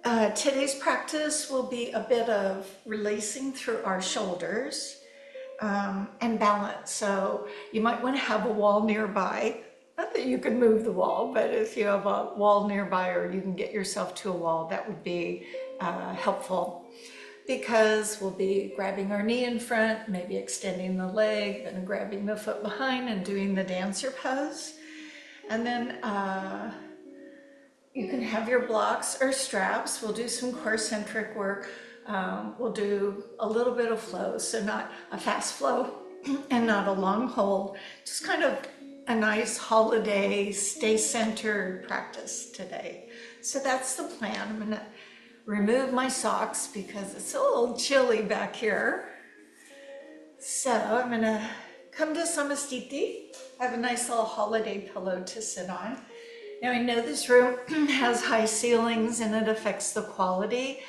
Today's practice will be a bit of releasing through our shoulders and balance. So you might want to have a wall nearby. Not that you can move the wall, but if you have a wall nearby or you can get yourself to a wall, that would be helpful. Because we'll be grabbing our knee in front, maybe extending the leg, then grabbing the foot behind and doing the dancer pose. And then you can have your blocks or straps. We'll do some core centric work. We'll do a little bit of flow, so not a fast flow and not a long hold, just kind of a nice holiday, stay centered practice today. So that's the plan. I'm gonna remove my socks because it's a little chilly back here. So I'm gonna come to Samastiti, have a nice little holiday pillow to sit on. Now I know this room has high ceilings and it affects the quality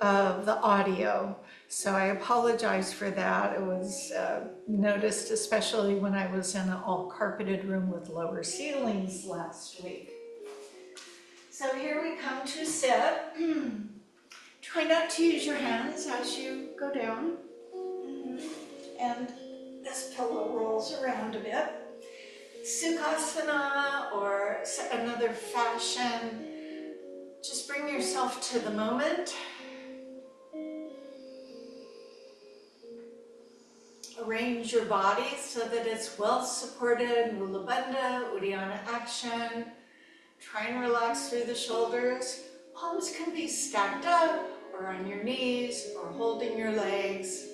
of the audio. So I apologize for that. It was noticed especially when I was in an all carpeted room with lower ceilings last week. So here we come to sit. Try not to use your hands as you go down. And this pillow rolls around a bit. Sukhasana or another fashion. Just bring yourself to the moment. Arrange your body so that it's well supported. Mula Bandha, Uddiyana action. Try and relax through the shoulders. Palms can be stacked up or on your knees or holding your legs.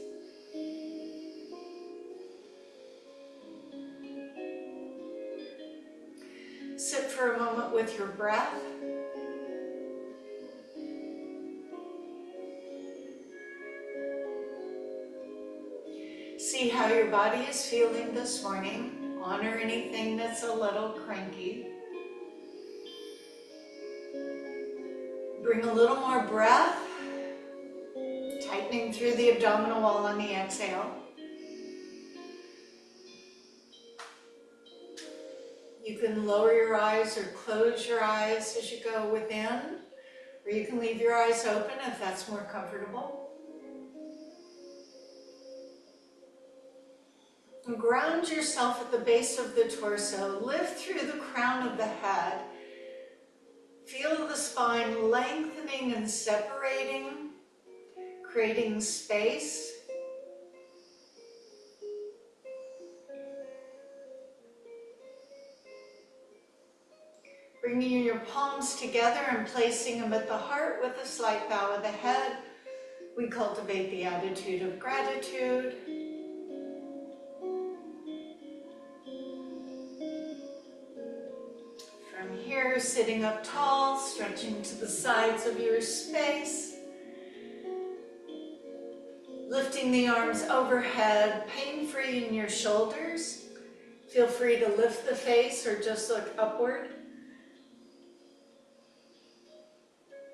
Sit for a moment with your breath. See how your body is feeling this morning. Honor anything that's a little cranky. Bring a little more breath, tightening through the abdominal wall on the exhale. You can lower your eyes or close your eyes as you go within, or you can leave your eyes open if that's more comfortable. And ground yourself at the base of the torso. Lift through the crown of the head. Feel the spine lengthening and separating, creating space. Bringing your palms together and placing them at the heart with a slight bow of the head. We cultivate the attitude of gratitude. From here, sitting up tall, stretching to the sides of your space. Lifting the arms overhead, pain-free in your shoulders. Feel free to lift the face or just look upward.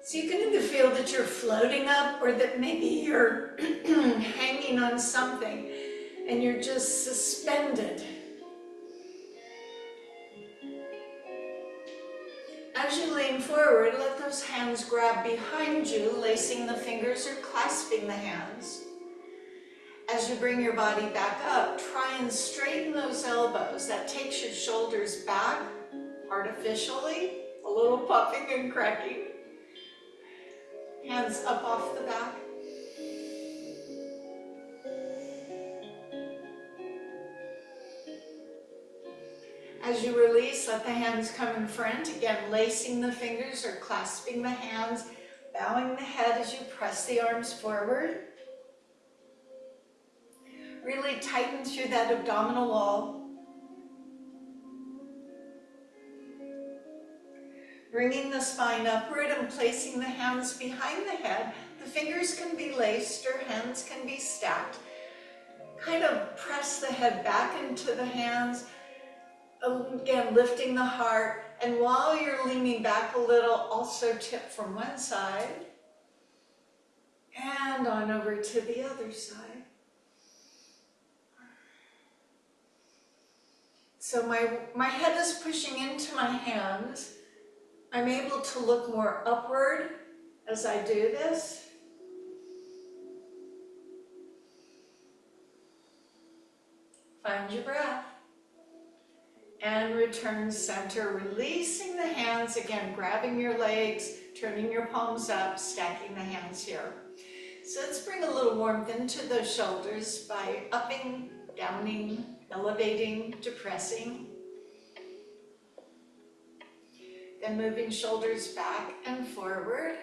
So you can either feel that you're floating up or that maybe you're hanging on something and you're just suspended. As you lean forward, let those hands grab behind you, lacing the fingers or clasping the hands. As you bring your body back up, try and straighten those elbows. That takes your shoulders back artificially, a little puffing and cracking. Hands up off the back. As you release, let the hands come in front. Again, lacing the fingers or clasping the hands, bowing the head as you press the arms forward. Really tighten through that abdominal wall. Bringing the spine upward and placing the hands behind the head. The fingers can be laced or hands can be stacked. Kind of press the head back into the hands. Again, lifting the heart. And while you're leaning back a little, also tip from one side and on over to the other side. So my head is pushing into my hands. I'm able to look more upward As I do this, find your breath and return center, releasing the hands again, grabbing your legs, turning your palms up, stacking the hands here. So let's bring a little warmth into those shoulders by upping, downing, elevating, depressing. Then moving shoulders back and forward.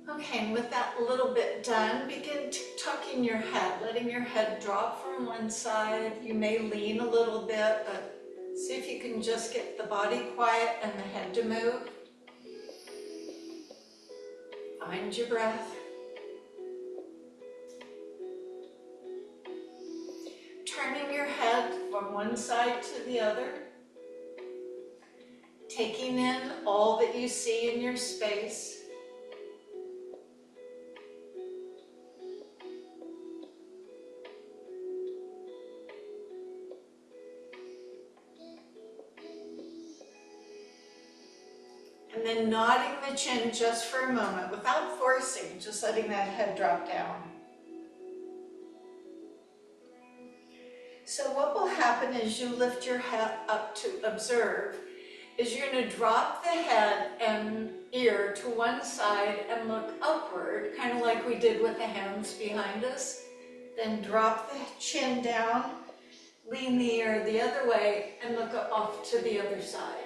Okay, and with that little bit done, begin tucking your head, letting your head drop from one side. You may lean a little bit, but see if you can just get the body quiet and the head to move. Find your breath. Turning your head from one side to the other. Taking in all that you see in your space. And then nodding the chin just for a moment without forcing, just letting that head drop down. So what will happen as you lift your head up to observe is you're going to drop the head and ear to one side and look upward, kind of like we did with the hands behind us. Then drop the chin down, lean the ear the other way, and look off to the other side.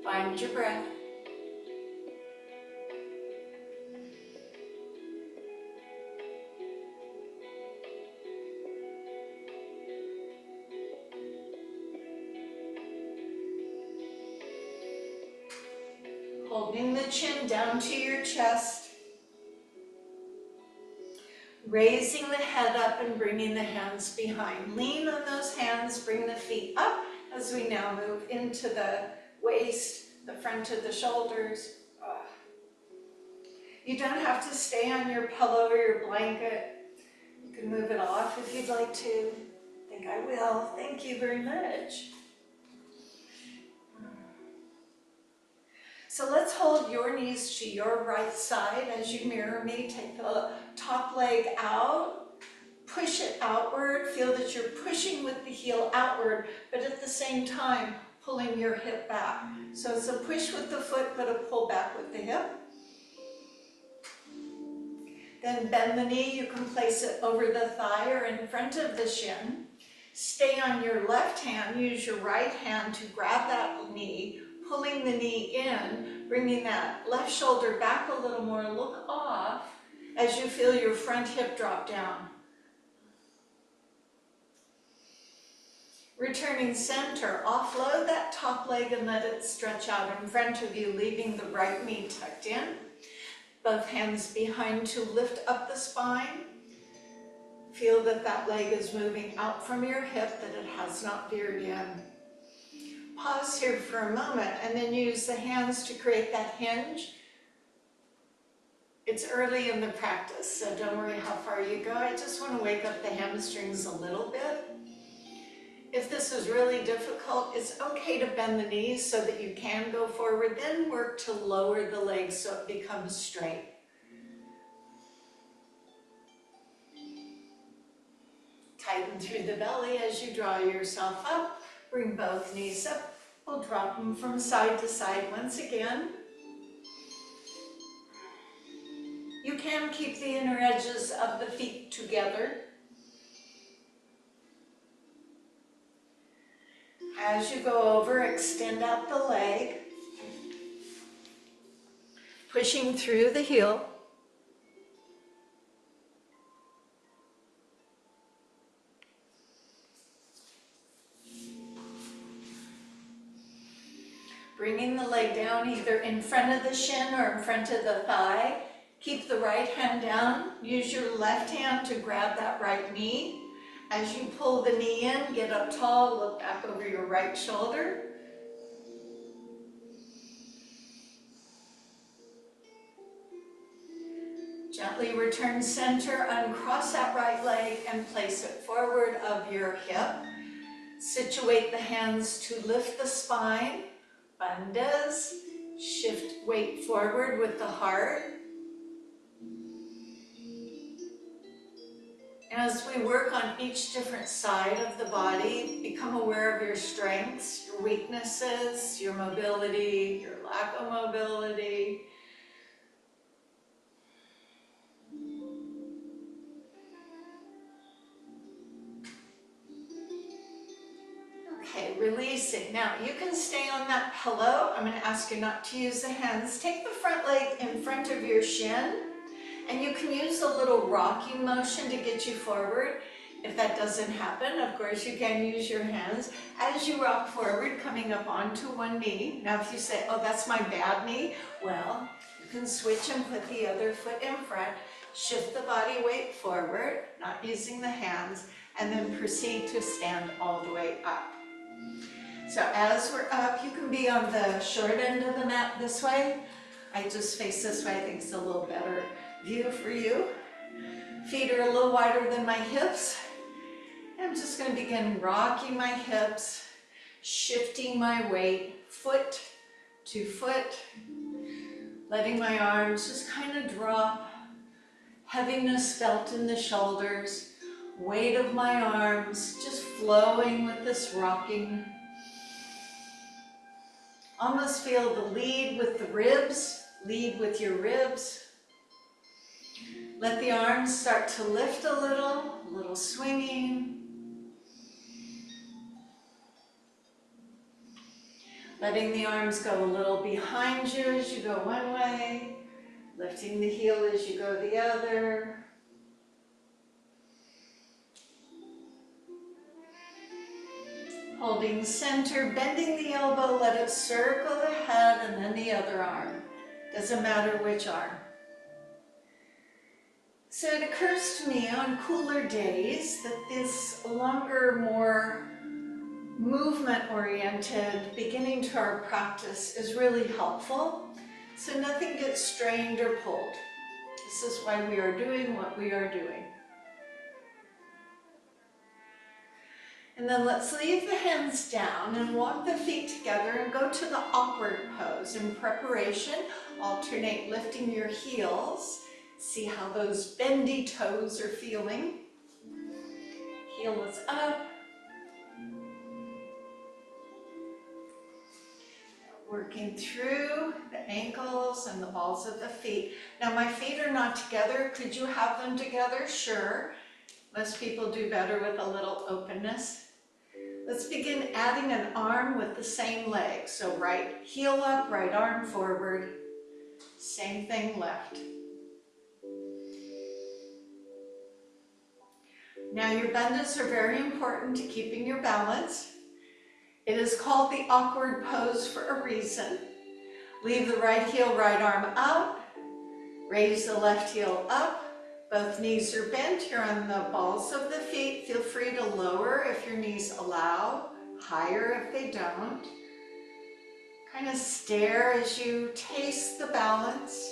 Find your breath. Holding the chin down to your chest. Raising the head up and bringing the hands behind. Lean on those hands, bring the feet up as we now move into the waist, the front of the shoulders. You don't have to stay on your pillow or your blanket. You can move it off if you'd like to. I think I will. Thank you very much. So let's hold your knees to your right side as you mirror me. Take the top leg out, push it outward. Feel that you're pushing with the heel outward, but at the same time, pulling your hip back. So it's a push with the foot, but a pull back with the hip. Then bend the knee. You can place it over the thigh or in front of the shin. Stay on your left hand. Use your right hand to grab that knee, pulling the knee in, bringing that left shoulder back a little more. Look off as you feel your front hip drop down. Returning center, offload that top leg and let it stretch out in front of you, leaving the right knee tucked in. Both hands behind to lift up the spine. Feel that that leg is moving out from your hip, that it has not veered in. Pause here for a moment and then use the hands to create that hinge. It's early in the practice, so don't worry how far you go. I just want to wake up the hamstrings a little bit. If this is really difficult, it's okay to bend the knees so that you can go forward, then work to lower the legs so it becomes straight. Tighten through the belly as you draw yourself up. Bring both knees up. We'll drop them from side to side once again. You can keep the inner edges of the feet together. As you go over, extend out the leg, pushing through the heel. Bringing the leg down either in front of the shin or in front of the thigh. Keep the right hand down. Use your left hand to grab that right knee. As you pull the knee in, get up tall, look back over your right shoulder. Gently quickly return center, uncross that right leg and place it forward of your hip. Situate the hands to lift the spine, bandhas, shift weight forward with the heart. And as we work on each different side of the body, become aware of your strengths, your weaknesses, your mobility, your lack of mobility. Okay, releasing. Now you can stay on that pillow. I'm going to ask you not to use the hands. Take the front leg in front of your shin, and you can use a little rocking motion to get you forward. If that doesn't happen, of course, you can use your hands as you rock forward, coming up onto one knee. Now, if you say, oh, that's my bad knee, well, you can switch and put the other foot in front, shift the body weight forward, not using the hands, and then proceed to stand all the way up. So as we're up, you can be on the short end of the mat this way. I just face this way. I think it's a little better view for you. Feet are a little wider than my hips. I'm just going to begin rocking my hips, shifting my weight, foot to foot, letting my arms just kind of drop, heaviness felt in the shoulders, weight of my arms just flowing with this rocking. Almost feel the lead with the ribs, lead with your ribs. Let the arms start to lift a little swinging. Letting the arms go a little behind you as you go one way, lifting the heel as you go the other. Holding center, bending the elbow, let it circle the head and then the other arm. Doesn't matter which arm. So it occurs to me on cooler days that this longer, more movement-oriented beginning to our practice is really helpful, so nothing gets strained or pulled. This is why we are doing what we are doing. And then let's leave the hands down and walk the feet together and go to the awkward pose. In preparation, alternate lifting your heels. See how those bendy toes are feeling. Heel is up. Working through the ankles and the balls of the feet. Now my feet are not together. Could you have them together? Sure. Most people do better with a little openness. Let's begin adding an arm with the same leg. So right heel up, right arm forward. Same thing left. Now your bandhas are very important to keeping your balance. It is called the awkward pose for a reason. Leave the right heel, right arm out. Raise the left heel up. Both knees are bent. You're on the balls of the feet. Feel free to lower if your knees allow, higher if they don't. Kind of stare as you taste the balance.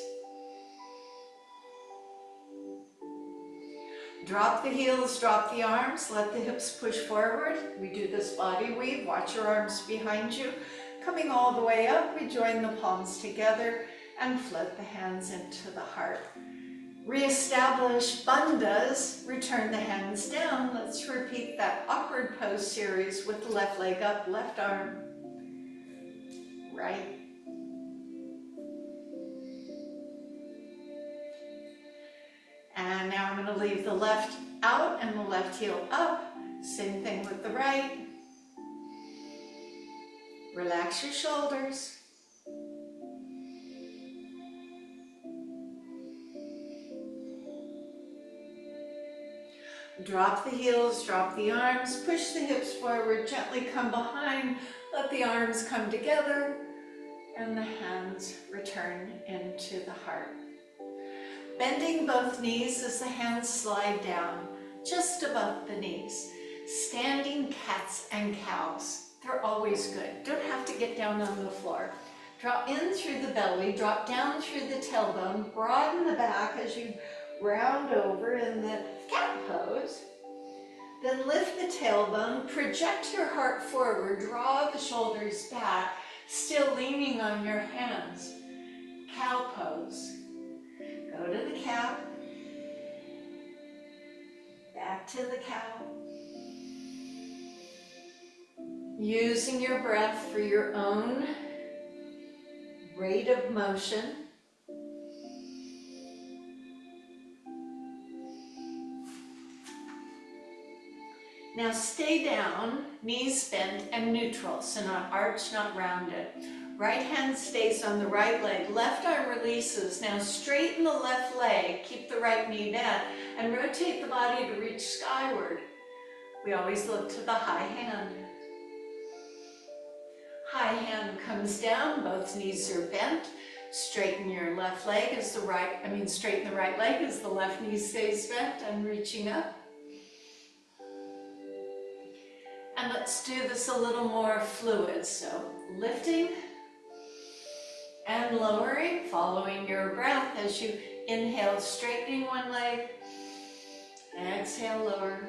Drop the heels, drop the arms, let the hips push forward. We do this body weave, watch your arms behind you. Coming all the way up, we join the palms together and float the hands into the heart. Reestablish bandhas, return the hands down. Let's repeat that awkward pose series with the left leg up, left arm, right. And now I'm going to leave the left out and the left heel up. Same thing with the right. Relax your shoulders. Drop the heels, drop the arms, push the hips forward, gently come behind, let the arms come together, and the hands return into the heart. Bending both knees as the hands slide down, just above the knees. Standing cats and cows. They're always good. Don't have to get down on the floor. Drop in through the belly, drop down through the tailbone, broaden the back as you round over in the cat pose. Then lift the tailbone, project your heart forward, draw the shoulders back, still leaning on your hands. Cow pose. Go to the cat, back to the cow. Using your breath for your own rate of motion. Now stay down, knees bent and neutral, so not arched, not rounded. Right hand stays on the right leg, left arm releases. Now straighten the left leg, keep the right knee bent, and rotate the body to reach skyward. We always look to the high hand. High hand comes down, both knees are bent. Straighten your left leg as straighten the right leg as the left knee stays bent and reaching up. And let's do this a little more fluid. So lifting and lowering, following your breath as you inhale, straightening one leg. Exhale, lower.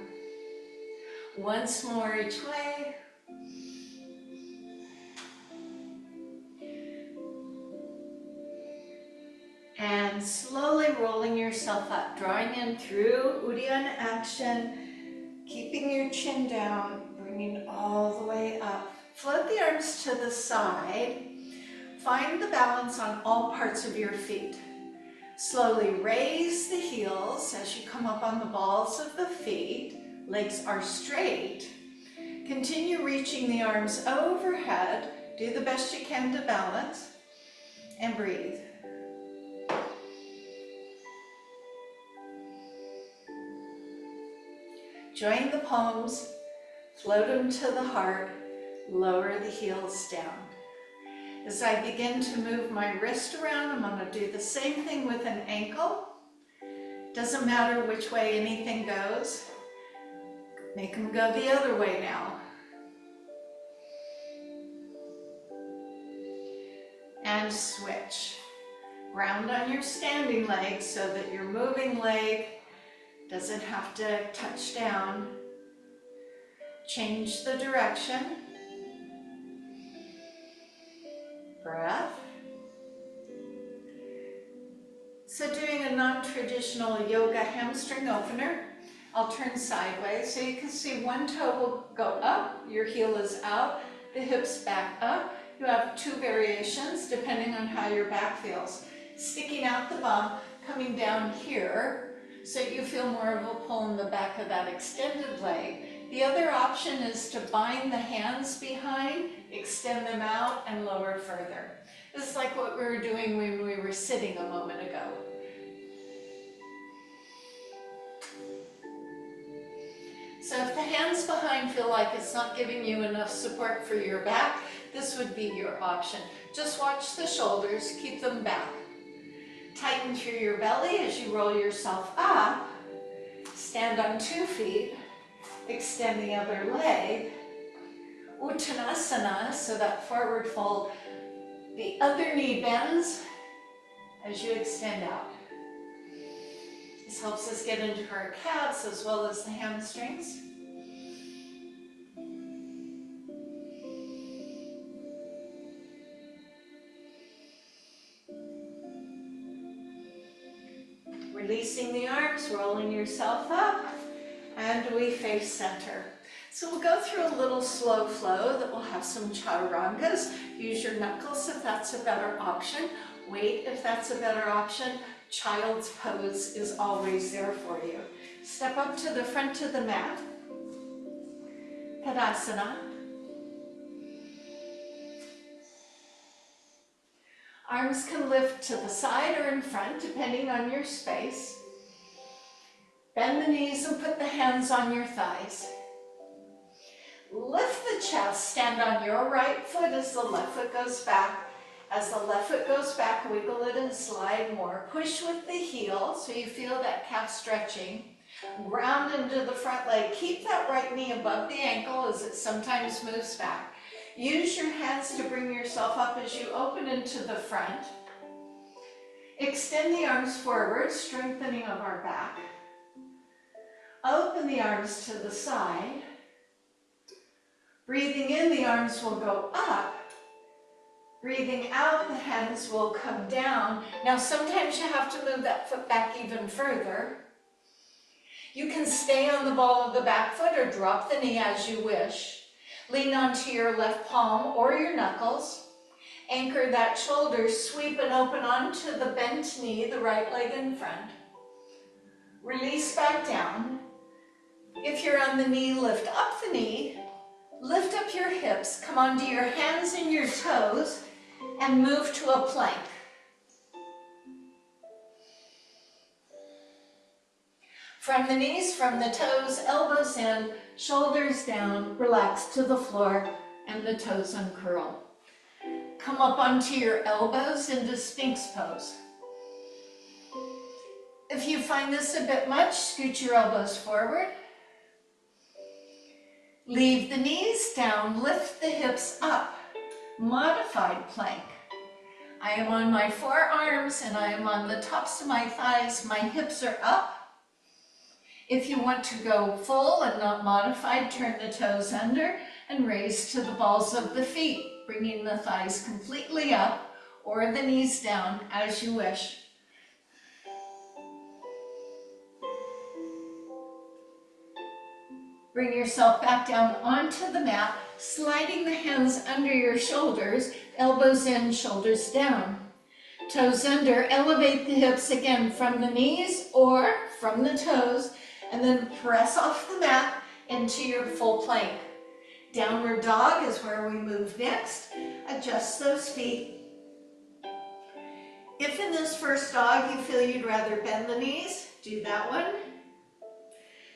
Once more each way. And slowly rolling yourself up, drawing in through Uddiyana action, keeping your chin down, bringing all the way up. Float the arms to the side. Find the balance on all parts of your feet. Slowly raise the heels as you come up on the balls of the feet. Legs are straight. Continue reaching the arms overhead. Do the best you can to balance. And breathe. Join the palms, float them to the heart, lower the heels down. As I begin to move my wrist around, I'm going to do the same thing with an ankle. Doesn't matter which way anything goes. Make them go the other way now. And switch. Round on your standing leg so that your moving leg doesn't have to touch down. Change the direction. Breath. So doing a non-traditional yoga hamstring opener, I'll turn sideways so you can see one toe will go up, your heel is out, the hips back up. You have two variations depending on how your back feels. Sticking out the bum, coming down here, so you feel more of a pull in the back of that extended leg. The other option is to bind the hands behind, extend them out, and lower further. This is like what we were doing when we were sitting a moment ago. So if the hands behind feel like it's not giving you enough support for your back, this would be your option. Just watch the shoulders, keep them back. Tighten through your belly as you roll yourself up. Stand on 2 feet. Extend the other leg. Uttanasana, so that forward fold. The other knee bends as you extend out. This helps us get into our calves as well as the hamstrings. Releasing the arms, rolling yourself up, and we face center. So we'll go through a little slow flow that will have some chaturangas. Use your knuckles if that's a better option. Wait if that's a better option. Child's pose is always there for you. Step up to the front of the mat. Tadasana. Arms can lift to the side or in front, depending on your space. Bend the knees and put the hands on your thighs. Lift the chest, stand on your right foot as the left foot goes back. As the left foot goes back, wiggle it and slide more. Push with the heel so you feel that calf stretching. Ground into the front leg. Keep that right knee above the ankle as it sometimes moves back. Use your hands to bring yourself up as you open into the front. Extend the arms forward, strengthening of our back. Open the arms to the side. Breathing in, the arms will go up. Breathing out, the hands will come down. Now, sometimes you have to move that foot back even further. You can stay on the ball of the back foot or drop the knee as you wish. Lean onto your left palm or your knuckles. Anchor that shoulder, sweep and open onto the bent knee, the right leg in front. Release back down. If you're on the knee, lift up the knee. Lift up your hips, come onto your hands and your toes, and move to a plank. From the knees, from the toes, elbows in, shoulders down, relax to the floor, and the toes uncurl. Come up onto your elbows into Sphinx pose. If you find this a bit much, scoot your elbows forward. Leave the knees down, lift the hips up. Modified plank. I am on my forearms and I am on the tops of my thighs. My hips are up. If you want to go full and not modified, turn the toes under and raise to the balls of the feet, bringing the thighs completely up or the knees down as you wish. Bring yourself back down onto the mat, sliding the hands under your shoulders, elbows in, shoulders down. Toes under, elevate the hips again from the knees or from the toes, and then press off the mat into your full plank. Downward dog is where we move next. Adjust those feet. If in this first dog you feel you'd rather bend the knees, do that one.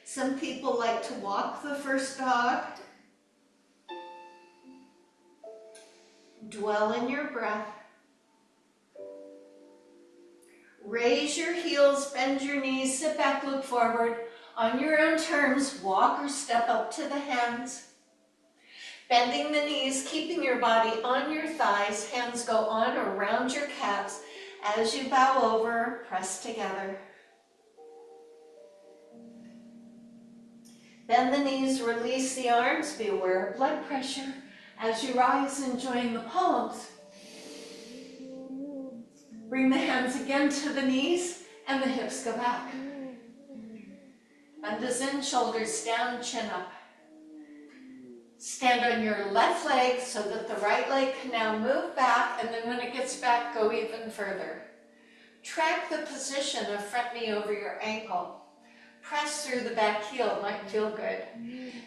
Some people like to walk the first dog. Dwell in your breath. Raise your heels, bend your knees, sit back, look forward. On your own terms, walk or step up to the hands. Bending the knees, keeping your body on your thighs, hands go on or around your calves. As you bow over, press together. Bend the knees, release the arms, be aware of blood pressure. As you rise, enjoying the palms. Bring the hands again to the knees and the hips go back. Bandhas in, shoulders down, chin up. Stand on your left leg so that the right leg can now move back, and then when it gets back, go even further. Track the position of front knee over your ankle. Press through the back heel, it might feel good.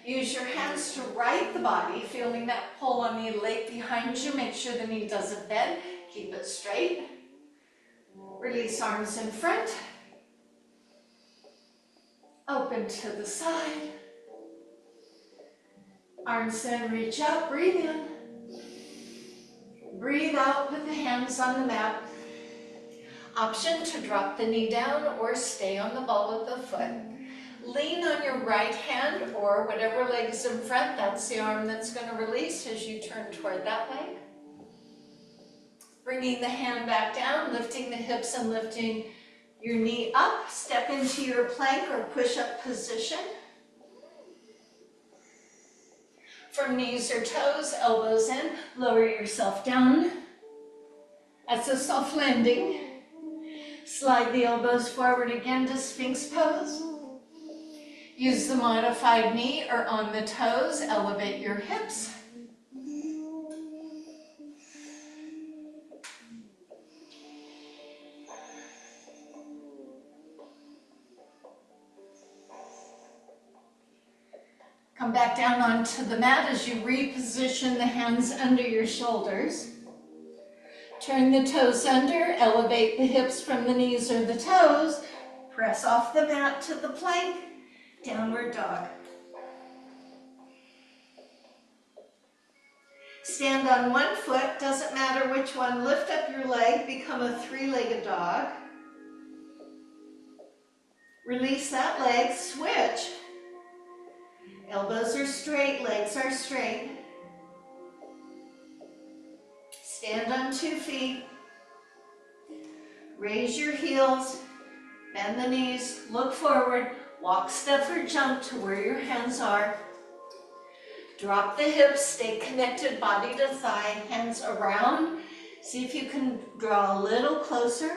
Use your hands to right the body, feeling that pull on the leg behind you. Make sure the knee doesn't bend, keep it straight. Release arms in front. Open to the side. Arms in, reach out, breathe in. Breathe out, put the hands on the mat. Option to drop the knee down or stay on the ball of the foot. Lean on your right hand or whatever leg is in front. That's the arm that's going to release as you turn toward that leg. Bringing the hand back down, lifting the hips and lifting your knee up. Step into your plank or push-up position. From knees or toes, elbows in, lower yourself down. That's a soft landing. Slide the elbows forward again to Sphinx pose. Use the modified knee or on the toes, elevate your hips. Come back down onto the mat as you reposition the hands under your shoulders. Turn the toes under, elevate the hips from the knees or the toes. Press off the mat to the plank, downward dog. Stand on one foot, doesn't matter which one. Lift up your leg, become a three-legged dog. Release that leg, switch. Elbows are straight, legs are straight. Stand on 2 feet. Raise your heels, bend the knees, look forward, walk, step, or jump to where your hands are. Drop the hips, stay connected body to thigh, hands around. See if you can draw a little closer.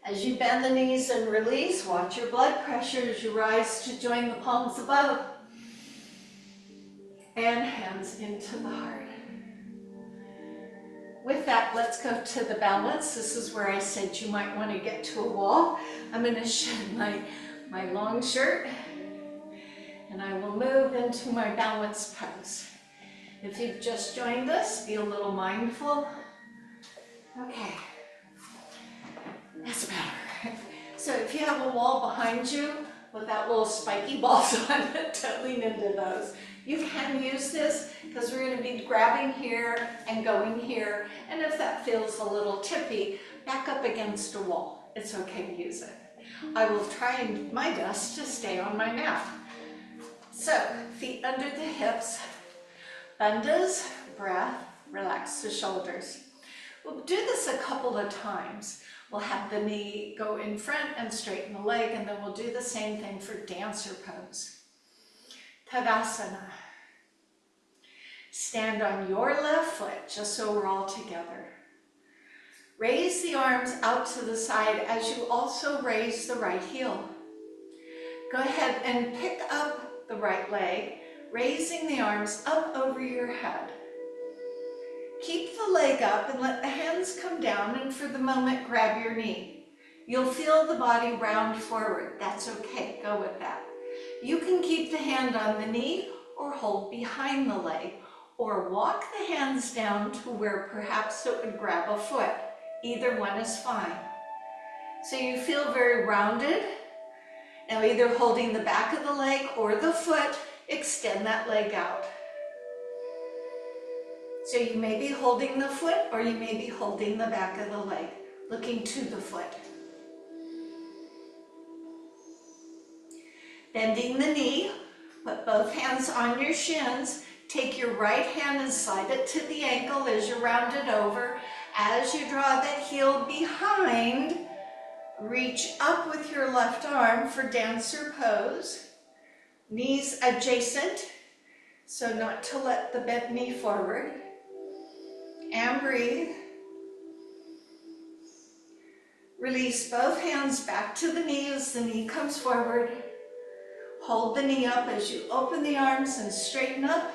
As you bend the knees and release, watch your blood pressure as you rise to join the palms above. And hands into the heart. With that, let's go to the balance. This is where I said you might want to get to a wall. I'm going to shed my long shirt and I will move into my balance pose. If you've just joined us, be a little mindful. Okay, that's better. So if you have a wall behind you with that little spiky balls on it, don't lean into those. You can use this because we're going to be grabbing here and going here. And if that feels a little tippy, back up against a wall. It's okay to use it. I will try my best to stay on my mat. So, feet under the hips, bandhas, breath, relax the shoulders. We'll do this a couple of times. We'll have the knee go in front and straighten the leg, and then we'll do the same thing for dancer pose. Tadasana. Stand on your left foot, just so we're all together. Raise the arms out to the side as you also raise the right heel. Go ahead and pick up the right leg, raising the arms up over your head. Keep the leg up and let the hands come down, and for the moment, grab your knee. You'll feel the body round forward. That's okay, go with that. You can keep the hand on the knee or hold behind the leg, or walk the hands down to where perhaps it would grab a foot. Either one is fine. So you feel very rounded. Now either holding the back of the leg or the foot, extend that leg out. So you may be holding the foot or you may be holding the back of the leg, looking to the foot. Bending the knee, put both hands on your shins. Take your right hand and slide it to the ankle as you round it over. As you draw that heel behind, reach up with your left arm for dancer pose. Knees adjacent, so not to let the bent knee forward. And breathe. Release both hands back to the knee as the knee comes forward. Hold the knee up as you open the arms and straighten up.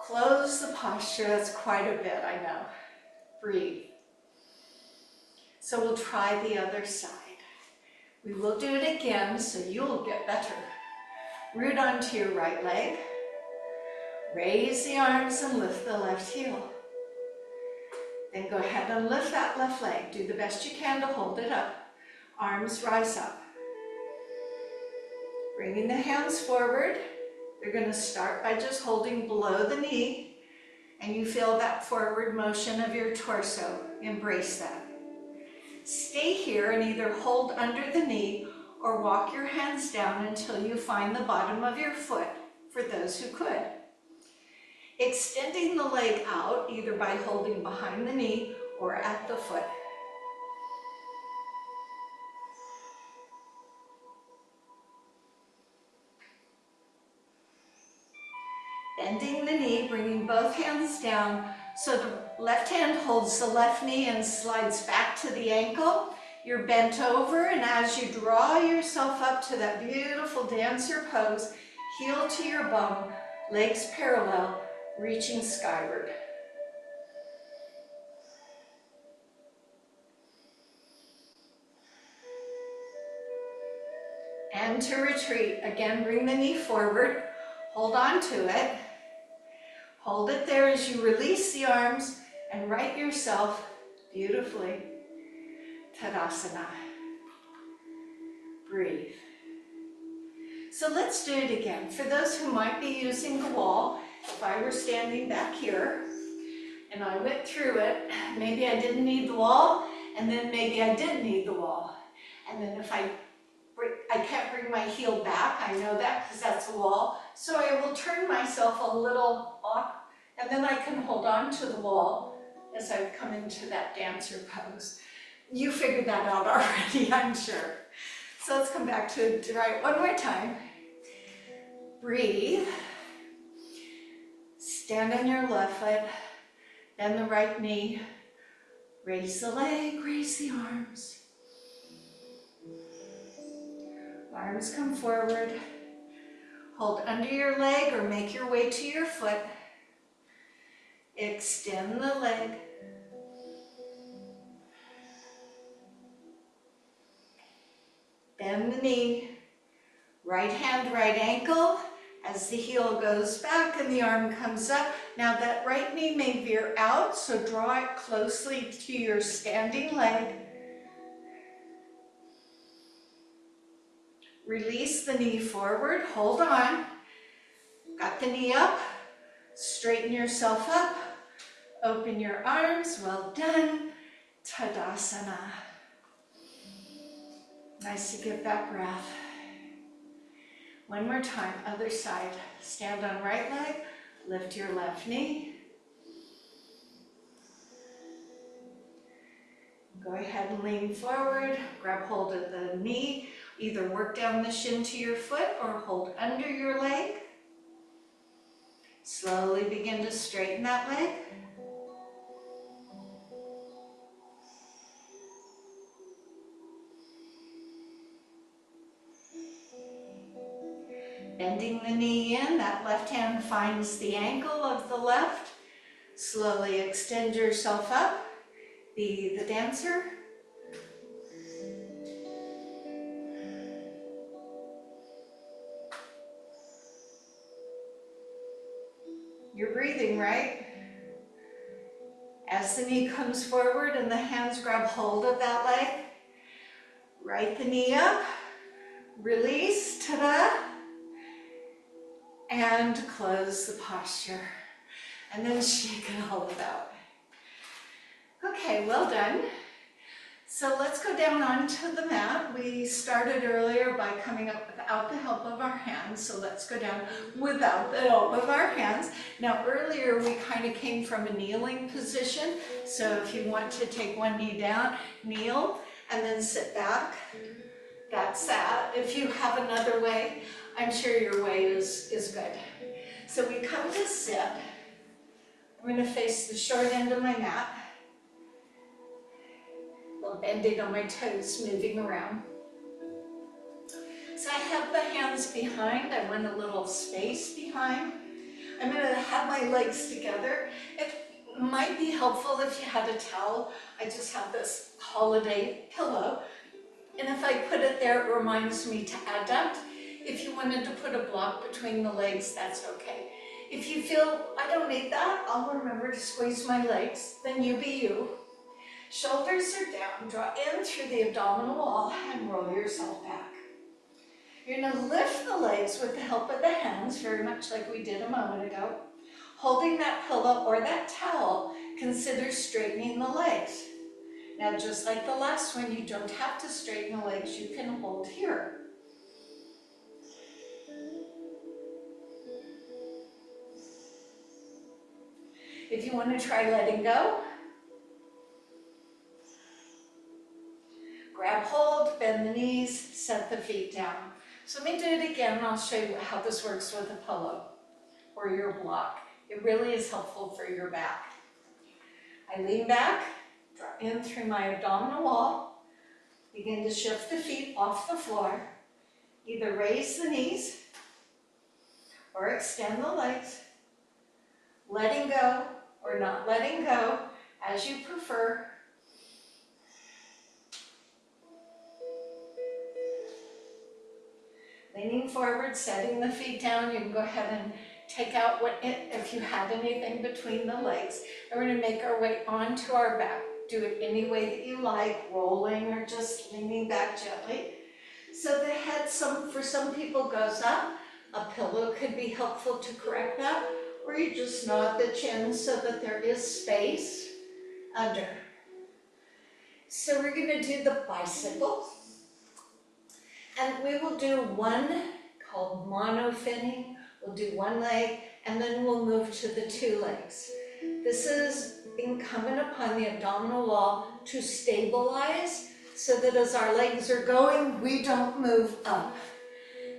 Close the posture. That's quite a bit, I know. Breathe. So we'll try the other side. We will do it again so you'll get better. Root onto your right leg. Raise the arms and lift the left heel. Then go ahead and lift that left leg. Do the best you can to hold it up. Arms rise up. Bringing the hands forward. You're going to start by just holding below the knee, and you feel that forward motion of your torso. Embrace that. Stay here and either hold under the knee or walk your hands down until you find the bottom of your foot, for those who could. Extending the leg out either by holding behind the knee or at the foot. Bending the knee, bringing both hands down so the left hand holds the left knee and slides back to the ankle. You're bent over, and as you draw yourself up to that beautiful dancer pose, heel to your bum, legs parallel, reaching skyward. And to retreat, again, bring the knee forward, hold on to it. Hold it there as you release the arms and right yourself beautifully. Tadasana. Breathe. So let's do it again. For those who might be using the wall, if I were standing back here and I went through it, maybe I didn't need the wall, and then maybe I did need the wall. And then if I can't bring my heel back, I know that because that's a wall, so I will turn myself a little off, and then I can hold on to the wall as I come into that dancer pose. You figured that out already, I'm sure. So let's come back to right one more time. Breathe. Stand on your left foot, bend the right knee, raise the leg, raise the arms. Arms come forward. Hold under your leg or make your way to your foot. Extend the leg. Bend the knee. Right hand, right ankle. As the heel goes back and the arm comes up. Now that right knee may veer out, so draw it closely to your standing leg. Release the knee forward, hold on. Got the knee up, straighten yourself up, open your arms, well done. Tadasana. Nice to get that breath. One more time, other side. Stand on right leg, lift your left knee. Go ahead and lean forward, grab hold of the knee. Either work down the shin to your foot or hold under your leg. Slowly begin to straighten that leg. Bending the knee in, that left hand finds the ankle of the left. Slowly extend yourself up. Be the dancer. You're breathing, right? As the knee comes forward and the hands grab hold of that leg, right the knee up, release, ta-da, and close the posture. And then shake it all about. Okay, well done. So let's go down onto the mat. We started earlier by coming up without the help of our hands, so let's go down without the help of our hands. Now earlier we kind of came from a kneeling position, so if you want to take one knee down, kneel, and then sit back. That's that. If you have another way, I'm sure your way is good. So we come to sit. I'm going to face the short end of my mat. A little bending on my toes, moving around. So I have the hands behind. I want a little space behind. I'm going to have my legs together. It might be helpful if you had a towel. I just have this holiday pillow. And if I put it there, it reminds me to adduct. If you wanted to put a block between the legs, that's okay. If you feel, I don't need that, I'll remember to squeeze my legs, then you be you. Shoulders are down, draw in through the abdominal wall and roll yourself back. You're going to lift the legs with the help of the hands, very much like we did a moment ago. Holding that pillow or that towel, consider straightening the legs. Now, just like the last one, you don't have to straighten the legs, you can hold here. If you want to try letting go, grab hold, bend the knees, set the feet down. So let me do it again and I'll show you how this works with a pillow or your block. It really is helpful for your back. I lean back, draw in through my abdominal wall, begin to shift the feet off the floor. Either raise the knees or extend the legs, letting go or not letting go, as you prefer. Leaning forward, setting the feet down. You can go ahead and take out if you have anything between the legs. And we're going to make our way onto our back. Do it any way that you like, rolling or just leaning back gently. So the head, for some people, goes up. A pillow could be helpful to correct that. Or you just nod the chin so that there is space under. So we're going to do the bicycle. And we will do one called mono-finning. We'll do one leg, and then we'll move to the two legs. This is incumbent upon the abdominal wall to stabilize so that as our legs are going, we don't move up.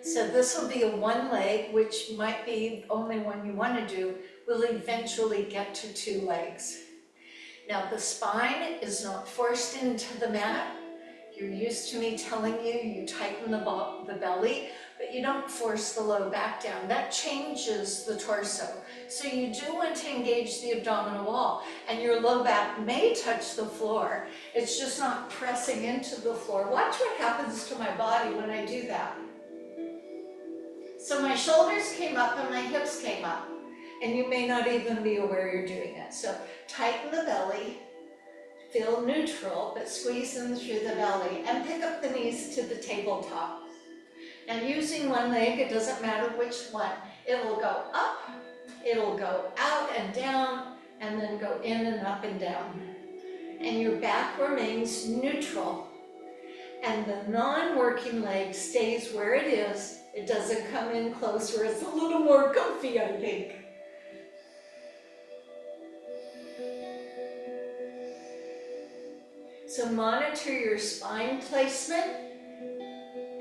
So this will be a one leg, which might be the only one you want to do. We'll eventually get to two legs. Now the spine is not forced into the mat. You're used to me telling you, you tighten the belly, but you don't force the low back down. That changes the torso. So you do want to engage the abdominal wall, and your low back may touch the floor. It's just not pressing into the floor. Watch what happens to my body when I do that. So my shoulders came up and my hips came up, and you may not even be aware you're doing it. So tighten the belly. Feel neutral, but squeeze in through the belly and pick up the knees to the tabletop. Now using one leg, it doesn't matter which one. It'll go up, it'll go out and down, and then go in and up and down. And your back remains neutral. And the non-working leg stays where it is. It doesn't come in closer. It's a little more comfy, I think. So monitor your spine placement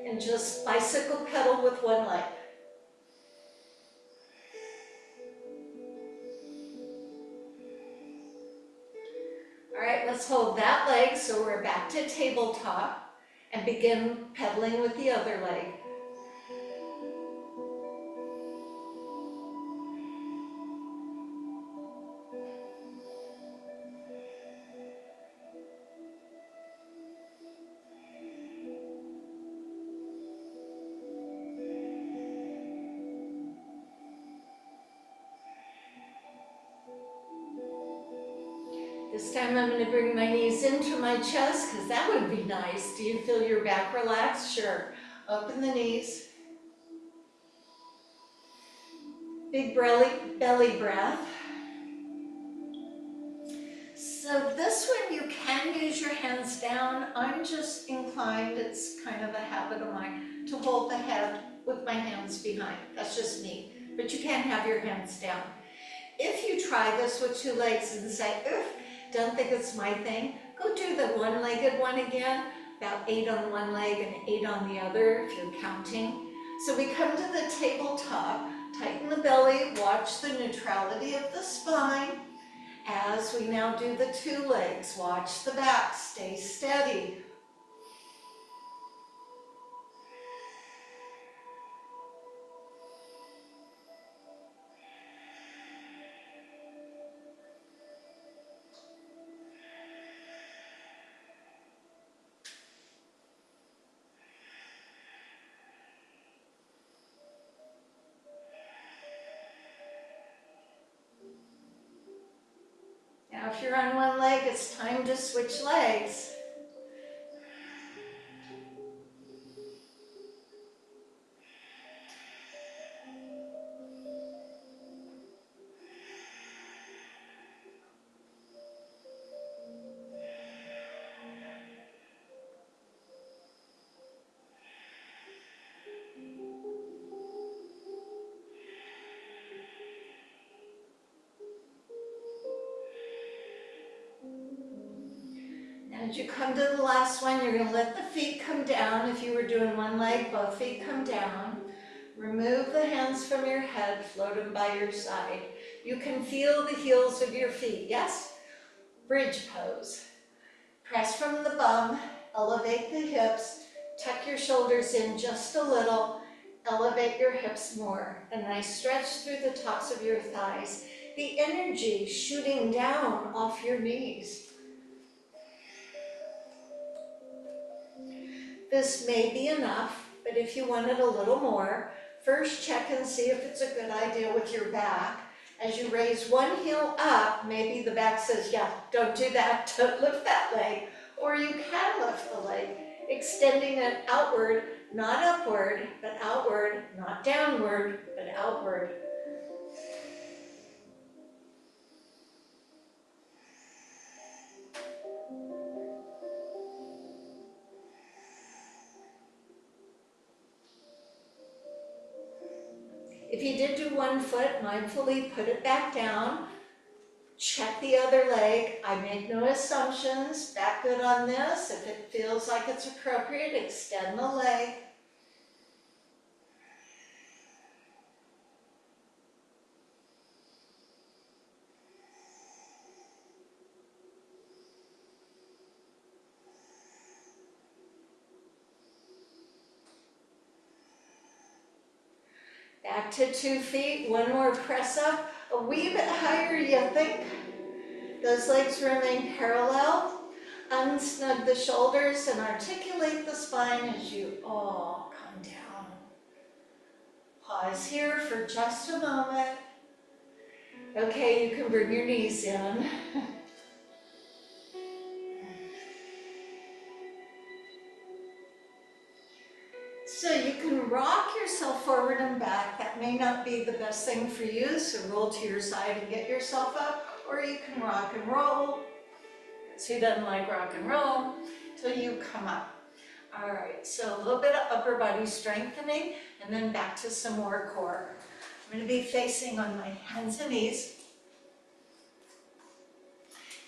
and just bicycle pedal with one leg. All right, let's hold that leg so we're back to tabletop and begin pedaling with the other leg. This time I'm going to bring my knees into my chest because that would be nice. Do you feel your back relaxed? Sure. Open the knees. Big belly breath. So this one you can use your hands down. I'm just inclined, it's kind of a habit of mine, to hold the head with my hands behind. That's just me. But you can have your hands down. If you try this with two legs and say, ugh, don't think it's my thing, go do the one-legged one again, about 8 on one leg and 8 on the other if you're counting. So we come to the tabletop, tighten the belly, watch the neutrality of the spine. As we now do the two legs, watch the back, stay steady. Now if you're on one leg, it's time to switch legs. As you come to the last one, you're going to let the feet come down. If you were doing one leg, both feet come down. Remove the hands from your head, float them by your side. You can feel the heels of your feet, yes? Bridge pose. Press from the bum, elevate the hips, tuck your shoulders in just a little, elevate your hips more. A nice stretch through the tops of your thighs. The energy shooting down off your knees. This may be enough, but if you wanted a little more, first check and see if it's a good idea with your back. As you raise one heel up, maybe the back says, yeah, don't do that, don't lift that leg. Or you can lift the leg, extending it outward, not upward, but outward, not downward, but outward. If you did do one foot, mindfully put it back down. Check the other leg. I make no assumptions. Back good on this. If it feels like it's appropriate, extend the leg. Back to 2 feet. One more press up. A wee bit higher, you think. Those legs remain parallel. Unsnug the shoulders and articulate the spine as you all come down. Pause here for just a moment. Okay, you can bring your knees in. So you can rock yourself forward and back. That may not be the best thing for you, so roll to your side and get yourself up, or you can rock and roll. So who doesn't like rock and roll? Till you come up. All right, so a little bit of upper body strengthening, and then back to some more core. I'm going to be facing on my hands and knees.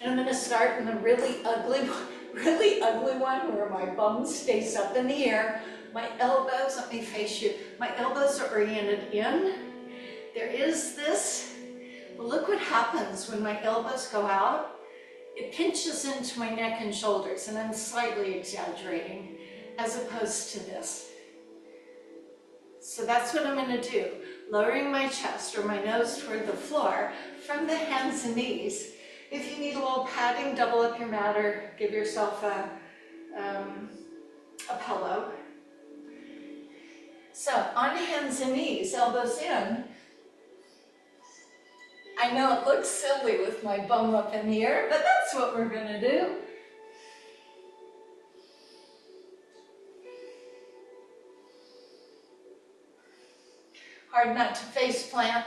And I'm going to start in the really ugly one where my bum stays up in the air. My elbows, let me face you, my elbows are oriented in. There is this, but look what happens when my elbows go out. It pinches into my neck and shoulders, and I'm slightly exaggerating, as opposed to this. So that's what I'm going to do. Lowering my chest or my nose toward the floor from the hands and knees. If you need a little padding, double up your mat or give yourself a pillow. So on hands and knees, elbows in. I know it looks silly with my bum up in the air, but that's what we're going to do. Hard not to face plant.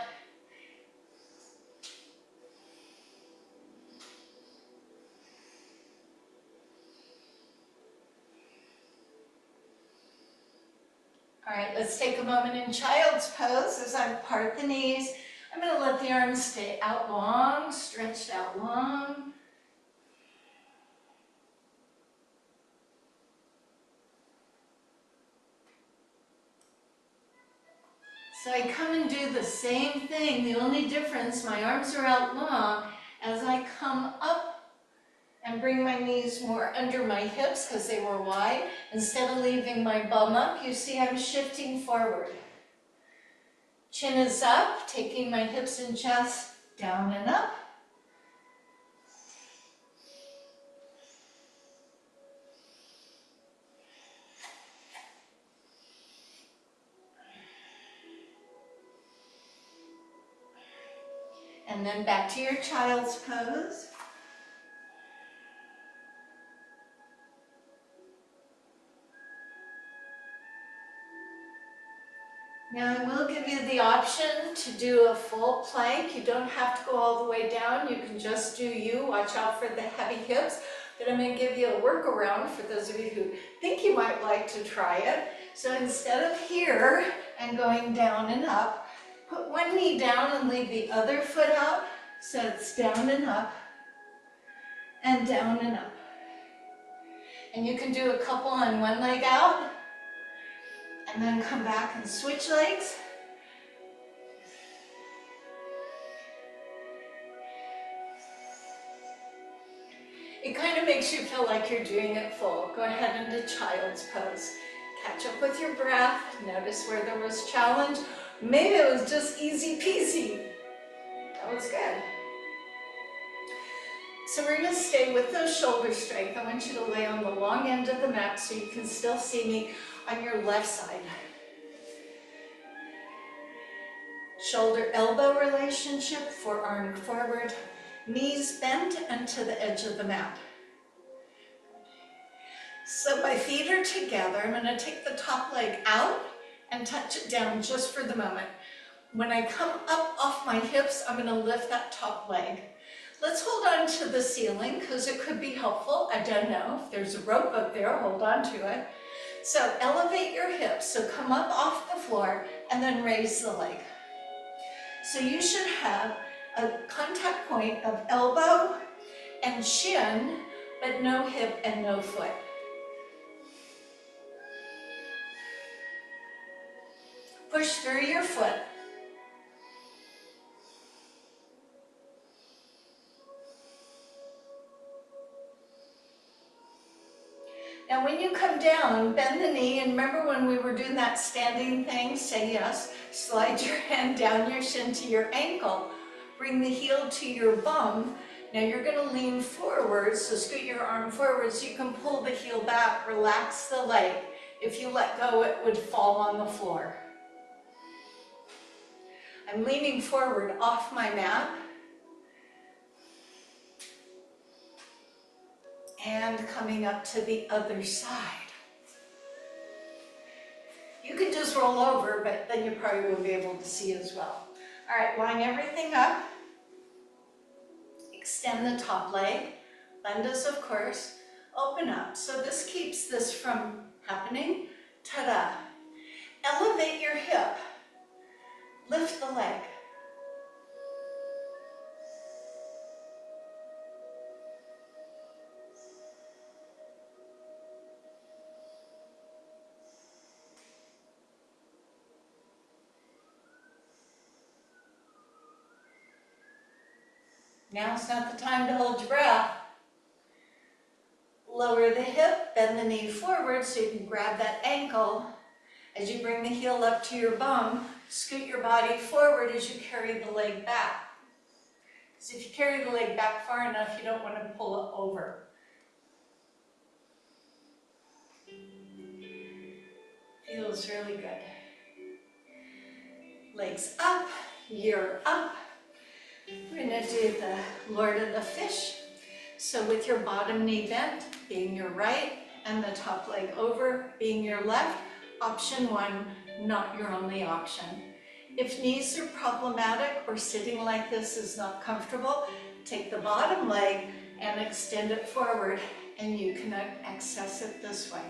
All right, let's take a moment in child's pose as I part the knees. I'm going to let the arms stay out long, stretched out long. So I come and do the same thing. The only difference, my arms are out long. As I come up and bring my knees more under my hips because they were wide, instead of leaving my bum up, you see I'm shifting forward. Chin is up, taking my hips and chest down and up. And then back to your child's pose. Now I will give you the option to do a full plank. You don't have to go all the way down. You can just do you. Watch out for the heavy hips. But I'm going to give you a workaround for those of you who think you might like to try it. So instead of here and going down and up, put one knee down and leave the other foot out. So it's down and up and down and up. And you can do a couple on one leg out. And then come back and switch legs. It kind of makes you feel like you're doing it full. Go ahead into child's pose. Catch up with your breath. Notice where there was challenge. Maybe it was just easy peasy. That was good. So we're going to stay with those shoulder strength. I want you to lay on the long end of the mat so you can still see me on your left side. Shoulder elbow relationship, forearm forward, knees bent and to the edge of the mat. So my feet are together. I'm going to take the top leg out and touch it down just for the moment. When I come up off my hips, I'm going to lift that top leg. Let's hold on to the ceiling because it could be helpful. I don't know. If there's a rope up there, hold on to it. So elevate your hips. So come up off the floor and then raise the leg. So you should have a contact point of elbow and shin, but no hip and no foot. Push through your foot. Now when you come down, bend the knee, and remember when we were doing that standing thing, say yes, slide your hand down your shin to your ankle, bring the heel to your bum. Now you're going to lean forward, so scoot your arm forward so you can pull the heel back, relax the leg. If you let go, it would fall on the floor. I'm leaning forward off my mat. And coming up to the other side. You can just roll over, but then you probably won't be able to see as well. All right, line everything up. Extend the top leg. Bandhas, of course. Open up. So this keeps this from happening. Ta-da. Elevate your hip. Lift the leg. Now's not the time to hold your breath. Lower the hip, bend the knee forward so you can grab that ankle. As you bring the heel up to your bum, scoot your body forward as you carry the leg back. Because if you carry the leg back far enough, you don't want to pull it over. Feels really good. Legs up, you're up. We're going to do the Lord of the Fish. So with your bottom knee bent, being your right, and the top leg over, being your left, option one, not your only option. If knees are problematic or sitting like this is not comfortable, take the bottom leg and extend it forward, and you can access it this way.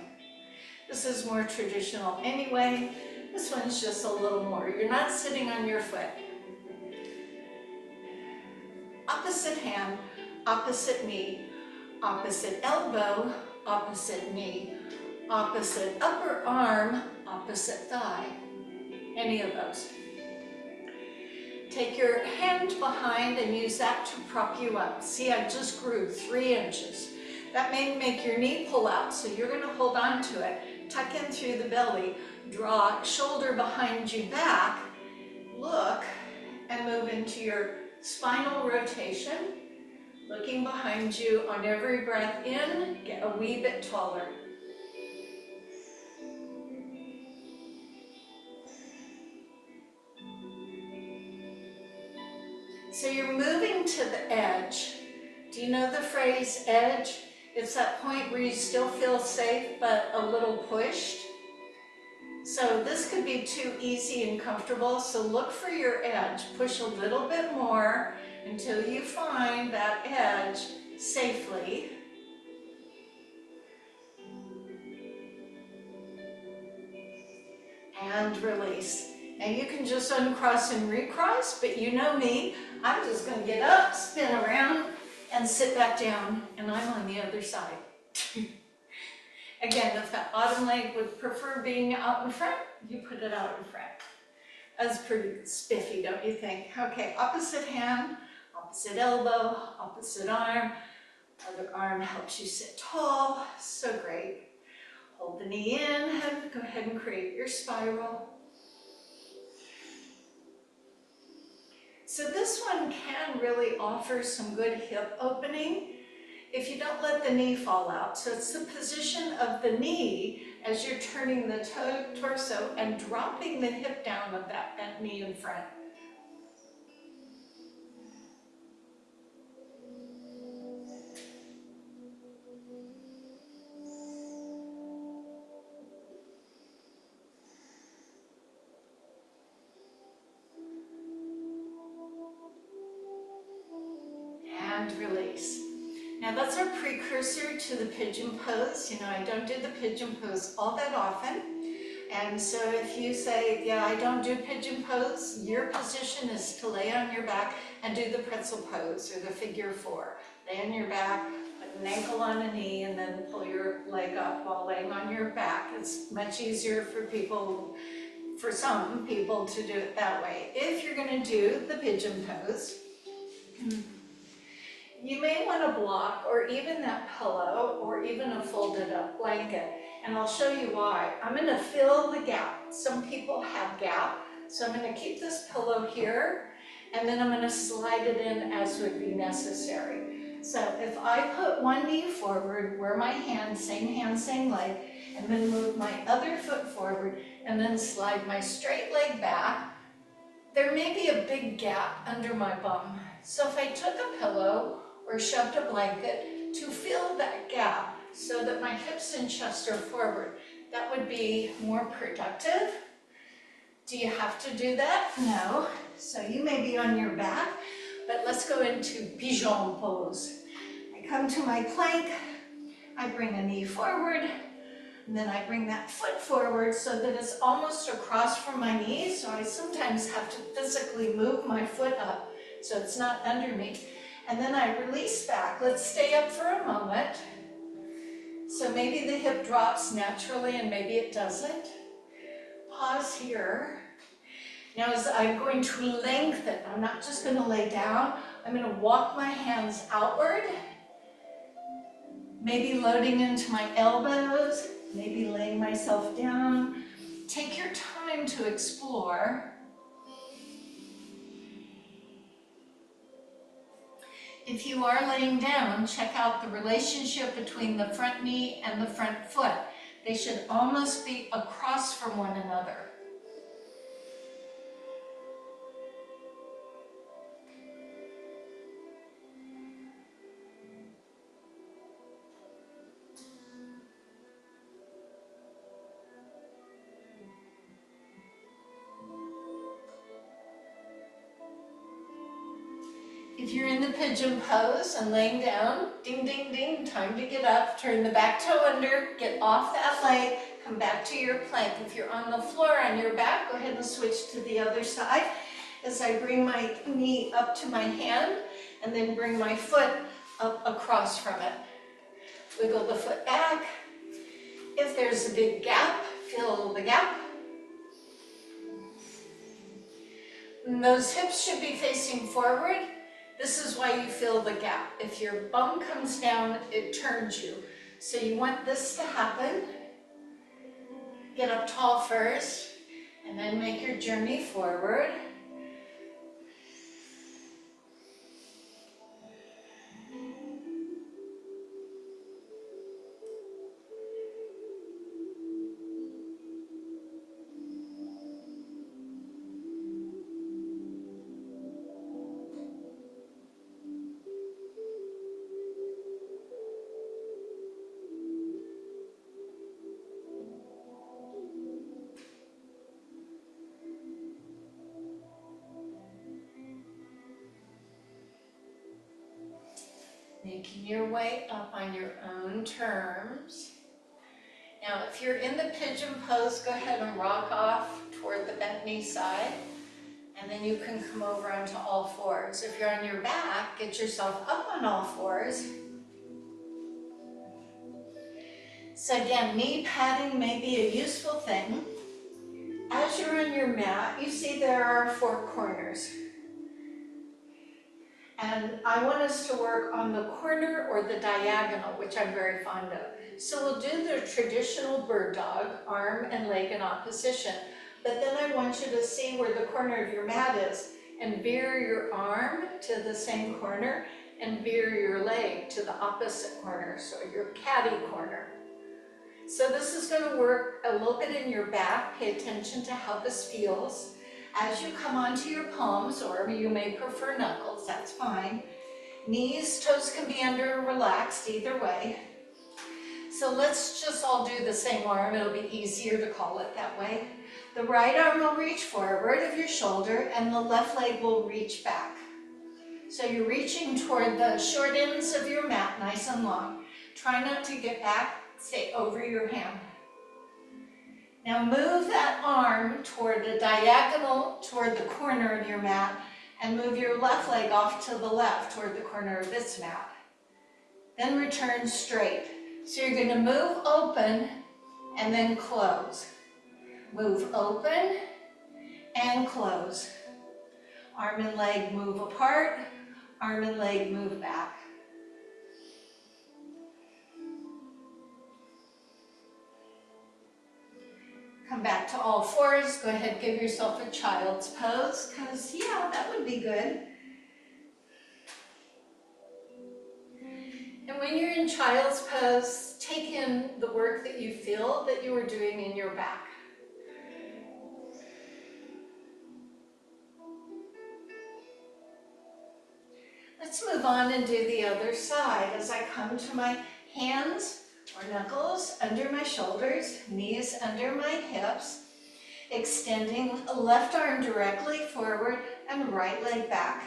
This is more traditional anyway. This one's just a little more. You're not sitting on your foot. Opposite hand, opposite knee, opposite elbow, opposite knee, opposite upper arm, opposite thigh. Any of those. Take your hand behind and use that to prop you up. See, I just grew 3 inches. That may make your knee pull out, so you're going to hold on to it. Tuck in through the belly, draw shoulder behind you back, look, and move into your spinal rotation. Looking behind you on every breath in, get a wee bit taller. So you're moving to the edge. Do you know the phrase edge? It's that point where you still feel safe but a little pushed. So this could be too easy and comfortable, so look for your edge. Push a little bit more until you find that edge safely. And release. Now you can just uncross and recross, but you know me, I'm just going to get up, spin around, and sit back down, and I'm on the other side. Again, if that bottom leg would prefer being out in front, you put it out in front. That's pretty spiffy, don't you think? Okay, opposite hand, opposite elbow, opposite arm. Other arm helps you sit tall. So great. Hold the knee in and go ahead and create your spiral. So this one can really offer some good hip opening if you don't let the knee fall out. So it's the position of the knee as you're turning the torso and dropping the hip down with that bent knee in front. And release. Now that's our precursor to the pigeon pose. You know, I don't do the pigeon pose all that often. And so if you say, yeah, I don't do pigeon pose, your position is to lay on your back and do the pretzel pose or the figure 4. Lay on your back, put an ankle on a knee, and then pull your leg up while laying on your back. It's much easier for some people to do it that way. If you're going to do the pigeon pose, you may want to block or even that pillow or even a folded up blanket. And I'll show you why. I'm going to fill the gap. Some people have gap. So I'm going to keep this pillow here and then I'm going to slide it in as would be necessary. So if I put one knee forward, where my hand, same leg, and then move my other foot forward and then slide my straight leg back, there may be a big gap under my bum. So if I took a pillow or shoved a blanket to fill that gap so that my hips and chest are forward, that would be more productive. Do you have to do that? No. So you may be on your back, but let's go into pigeon pose. I come to my plank, I bring a knee forward, and then I bring that foot forward so that it's almost across from my knees. So I sometimes have to physically move my foot up so it's not under me. And then I release back. Let's stay up for a moment. So maybe the hip drops naturally and maybe it doesn't. Pause here. Now as I'm going to lengthen, I'm not just going to lay down. I'm going to walk my hands outward. Maybe loading into my elbows. Maybe laying myself down. Take your time to explore. If you are laying down, check out the relationship between the front knee and the front foot. They should almost be across from one another. If you're in the pigeon pose and laying down, ding, ding, ding, time to get up, turn the back toe under, get off that leg, come back to your plank. If you're on the floor on your back, go ahead and switch to the other side as I bring my knee up to my hand and then bring my foot up across from it. Wiggle the foot back. If there's a big gap, fill the gap. And those hips should be facing forward. This is why you fill the gap. If your bum comes down, it turns you. So you want this to happen. Get up tall first, and then make your journey forward. Making your way up on your own terms. Now, if you're in the pigeon pose, go ahead and rock off toward the bent knee side, and then you can come over onto all fours. If you're on your back, get yourself up on all fours. So again, knee padding may be a useful thing. As you're on your mat, you see there are 4 corners. And I want us to work on the corner or the diagonal, which I'm very fond of. So we'll do the traditional bird dog, arm and leg in opposition. But then I want you to see where the corner of your mat is and veer your arm to the same corner and veer your leg to the opposite corner, so your catty corner. So this is going to work a little bit in your back. Pay attention to how this feels. As you come onto your palms, or you may prefer knuckles, that's fine. Knees, toes can be under and relaxed either way. So let's just all do the same arm. It'll be easier to call it that way. The right arm will reach forward of your shoulder and the left leg will reach back. So you're reaching toward the short ends of your mat, nice and long. Try not to get back, stay over your hand. Now move that arm toward the diagonal, toward the corner of your mat, and move your left leg off to the left toward the corner of this mat. Then return straight. So you're going to move open and then close. Move open and close. Arm and leg move apart, arm and leg move back. Come back to all fours. Go ahead, give yourself a child's pose, because yeah, that would be good. And when you're in child's pose, take in the work that you feel that you were doing in your back. Let's move on and do the other side as I come to my hands or knuckles under my shoulders, knees under my hips, extending left arm directly forward and right leg back.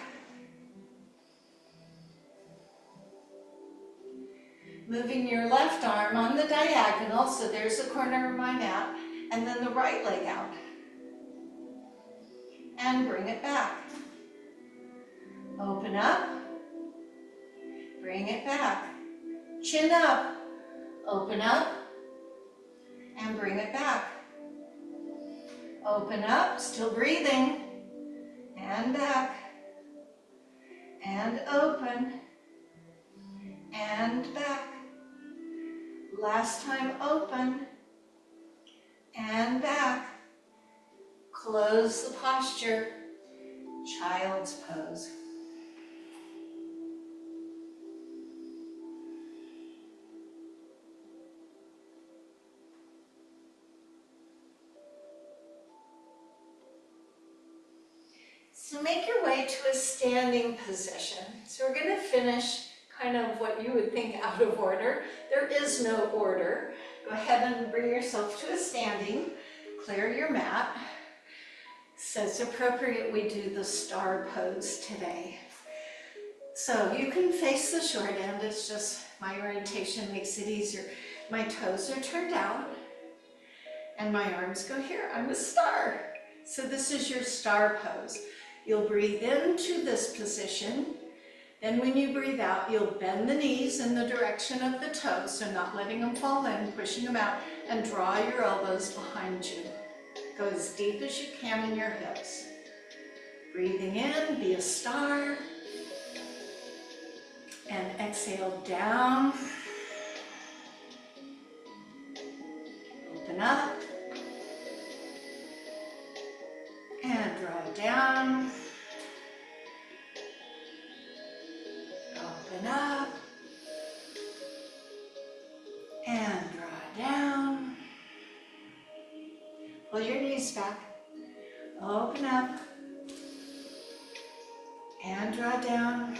Moving your left arm on the diagonal, so there's the corner of my mat, and then the right leg out. And bring it back. Open up. Bring it back. Chin up. Open up. And bring it back. Open up, still breathing. And back. And open. And back. Last time, open and back. Close the posture, child's pose. So make your way to a standing position. So we're going to finish kind of what you would think out of order. There is no order. Go ahead and bring yourself to a standing. Clear your mat. So it's appropriate we do the star pose today. So you can face the short end. It's just my orientation makes it easier. My toes are turned out and my arms go here. I'm a star. So this is your star pose. You'll breathe into this position. Then when you breathe out, you'll bend the knees in the direction of the toes, so not letting them fall in, pushing them out, and draw your elbows behind you. Go as deep as you can in your hips. Breathing in, be a star. And exhale down. Open up. And draw down. Open up and draw down. Pull your knees back. Open up and draw down.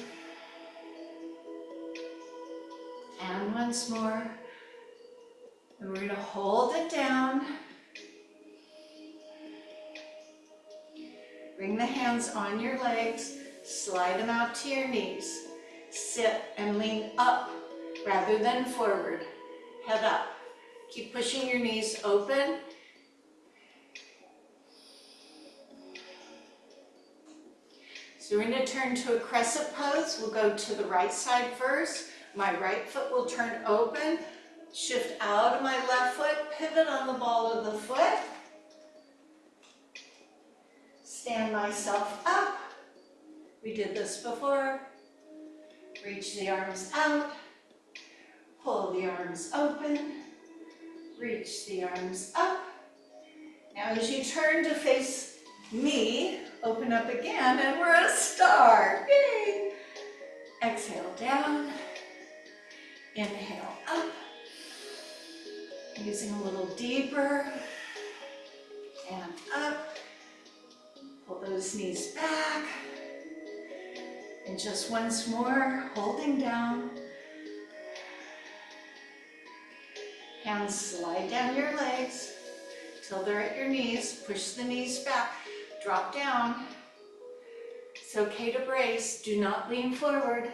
And once more. And we're going to hold it down. Bring the hands on your legs. Slide them out to your knees. Sit and lean up rather than forward. Head up. Keep pushing your knees open. So we're going to turn to a crescent pose. We'll go to the right side first. My right foot will turn open. Shift out of my left foot. Pivot on the ball of the foot. Stand myself up. We did this before. Reach the arms out, pull the arms open, reach the arms up. Now as you turn to face me, open up again and we're a star. Yay! Exhale down, inhale up, using a little deeper, and up. Pull those knees back. And just once more, holding down. Hands slide down your legs till they're at your knees. Push the knees back, drop down. It's okay to brace, do not lean forward.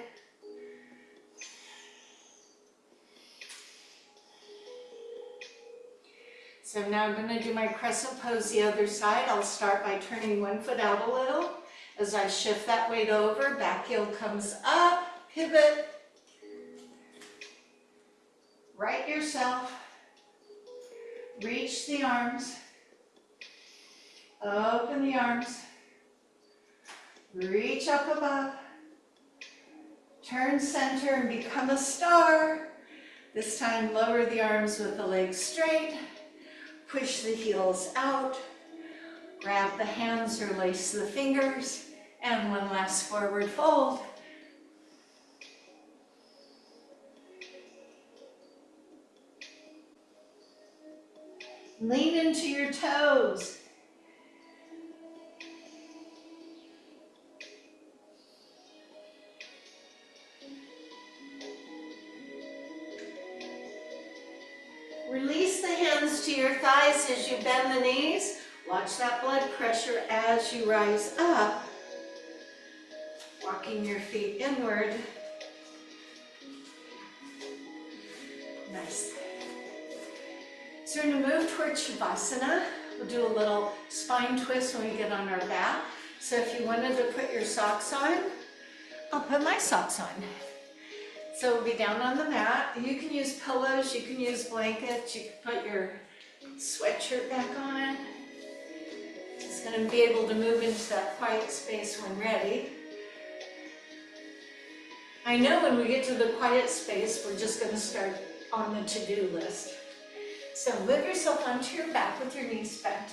So now I'm going to do my crescent pose the other side. I'll start by turning one foot out a little. As I shift that weight over, back heel comes up, pivot, right yourself, reach the arms, open the arms, reach up above, turn center and become a star. This time lower the arms with the legs straight, push the heels out, grab the hands or lace the fingers, and one last forward fold. Lean into your toes. Release the hands to your thighs as you bend the knees. Watch that blood pressure as you rise up. Walking your feet inward. Nice. So we're going to move towards Shavasana. We'll do a little spine twist when we get on our back. So if you wanted to put your socks on, I'll put my socks on. So we'll be down on the mat. You can use pillows, you can use blankets, you can put your sweatshirt back on. Just going to be able to move into that quiet space when ready. I know when we get to the quiet space, we're just going to start on the to-do list. So lift yourself onto your back with your knees bent,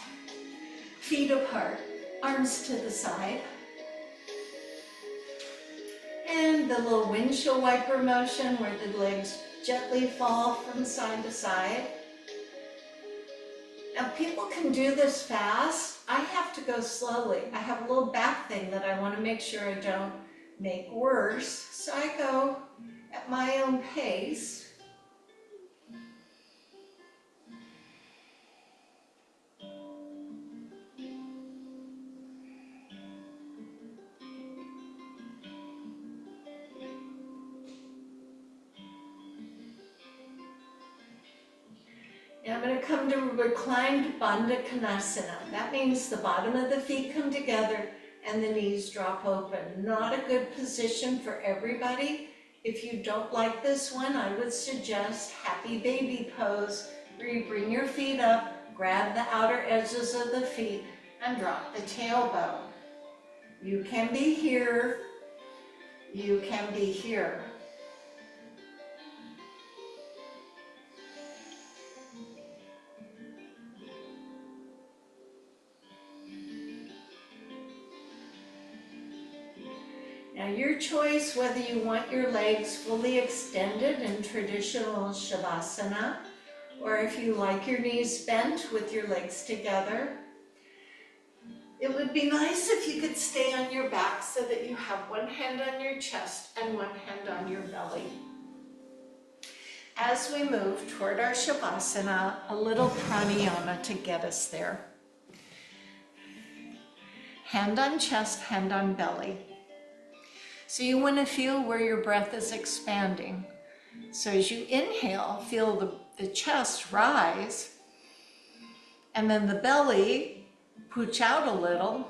feet apart, arms to the side. And the little windshield wiper motion where the legs gently fall from side to side. Now people can do this fast. I have to go slowly. I have a little back thing that I want to make sure I don't make worse. So I go at my own pace. Now I'm going to come to reclined Bandha Konasana. That means the bottom of the feet come together and the knees drop open. Not a good position for everybody. If you don't like this one, I would suggest happy baby pose, where you bring your feet up, grab the outer edges of the feet, and drop the tailbone. You can be here. You can be here. Now your choice whether you want your legs fully extended in traditional Shavasana, or if you like your knees bent with your legs together. It would be nice if you could stay on your back so that you have one hand on your chest and one hand on your belly. As we move toward our Shavasana, a little pranayama to get us there. Hand on chest, hand on belly. So you want to feel where your breath is expanding. So as you inhale, feel the chest rise, and then the belly pooch out a little.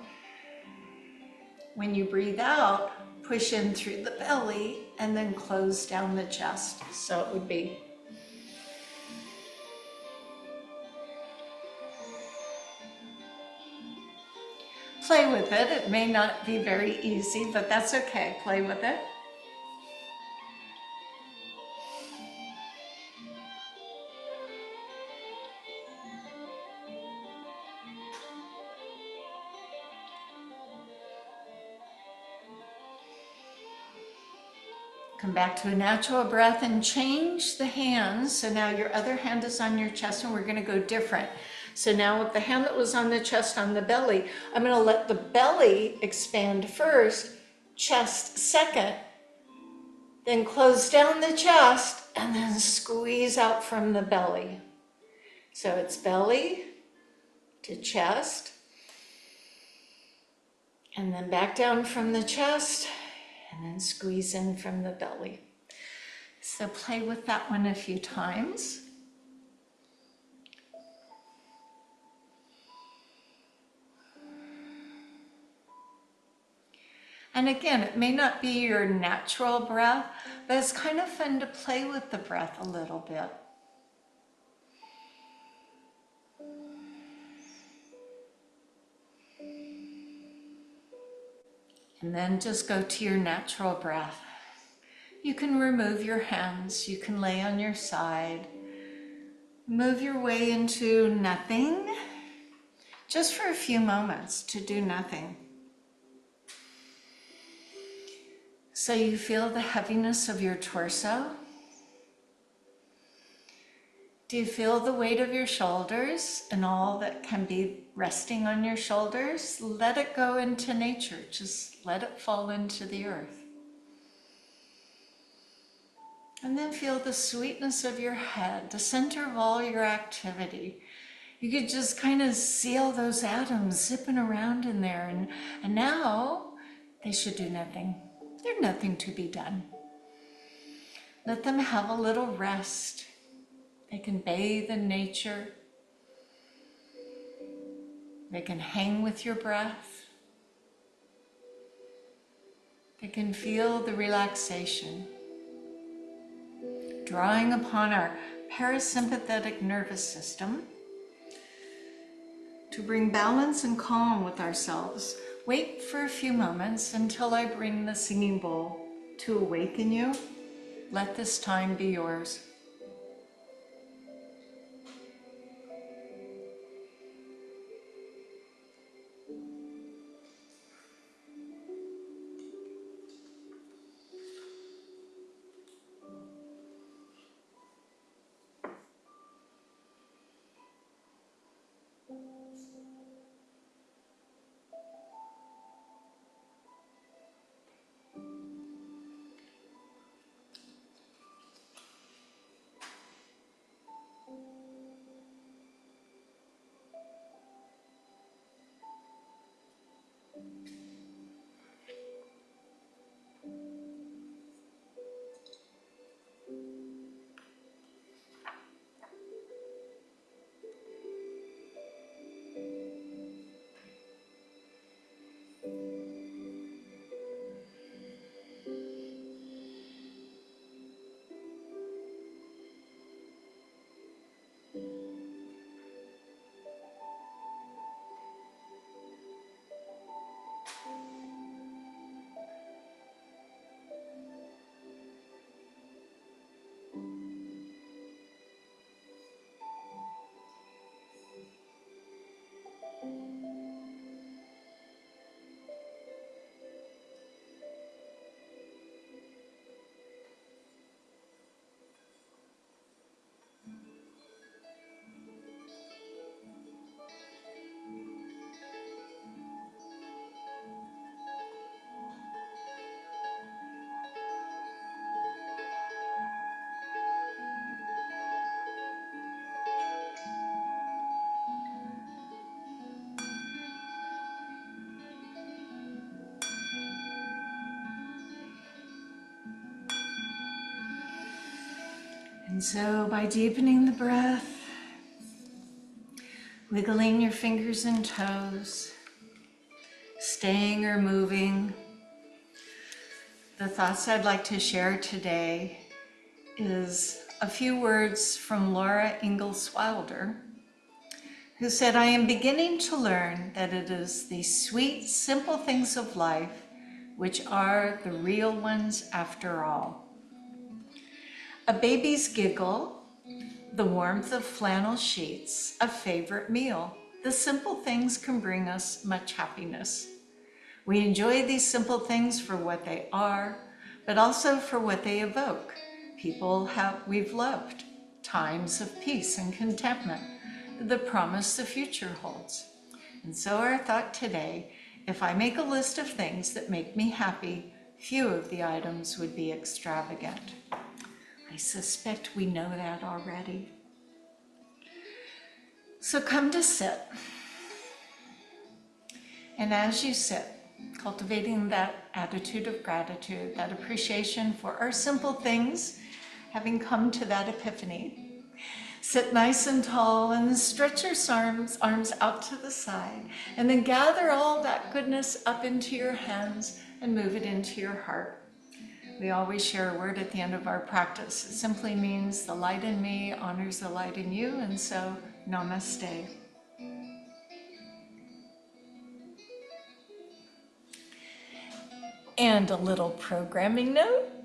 When you breathe out, push in through the belly and then close down the chest. So it would be play with it. It may not be very easy, but that's okay. Play with it. Come back to a natural breath and change the hands. So now your other hand is on your chest and we're going to go different. So now with the hand that was on the chest on the belly, I'm going to let the belly expand first, chest second, then close down the chest and then squeeze out from the belly. So it's belly to chest and then back down from the chest and then squeeze in from the belly. So play with that one a few times. And again, it may not be your natural breath, but it's kind of fun to play with the breath a little bit. And then just go to your natural breath. You can remove your hands, you can lay on your side, move your way into nothing, just for a few moments to do nothing. So you feel the heaviness of your torso. Do you feel the weight of your shoulders and all that can be resting on your shoulders? Let it go into nature. Just let it fall into the earth. And then feel the sweetness of your head, the center of all your activity. You could just kind of see all those atoms zipping around in there. And now they should do nothing. There's nothing to be done. Let them have a little rest. They can bathe in nature. They can hang with your breath. They can feel the relaxation, drawing upon our parasympathetic nervous system to bring balance and calm with ourselves. Wait for a few moments until I bring the singing bowl to awaken you. Let this time be yours. And so by deepening the breath, wiggling your fingers and toes, staying or moving, the thoughts I'd like to share today is a few words from Laura Ingalls Wilder, who said, "I am beginning to learn that it is the sweet, simple things of life which are the real ones after all. A baby's giggle, the warmth of flannel sheets, a favorite meal. The simple things can bring us much happiness. We enjoy these simple things for what they are, but also for what they evoke. People we've loved, times of peace and contentment, the promise the future holds." And so our thought today, if I make a list of things that make me happy, few of the items would be extravagant. I suspect we know that already. So come to sit. And as you sit, cultivating that attitude of gratitude, that appreciation for our simple things, having come to that epiphany, sit nice and tall and stretch your arms out to the side, and then gather all that goodness up into your hands and move it into your heart. We always share a word at the end of our practice. It simply means the light in me honors the light in you, and so Namaste. And a little programming note.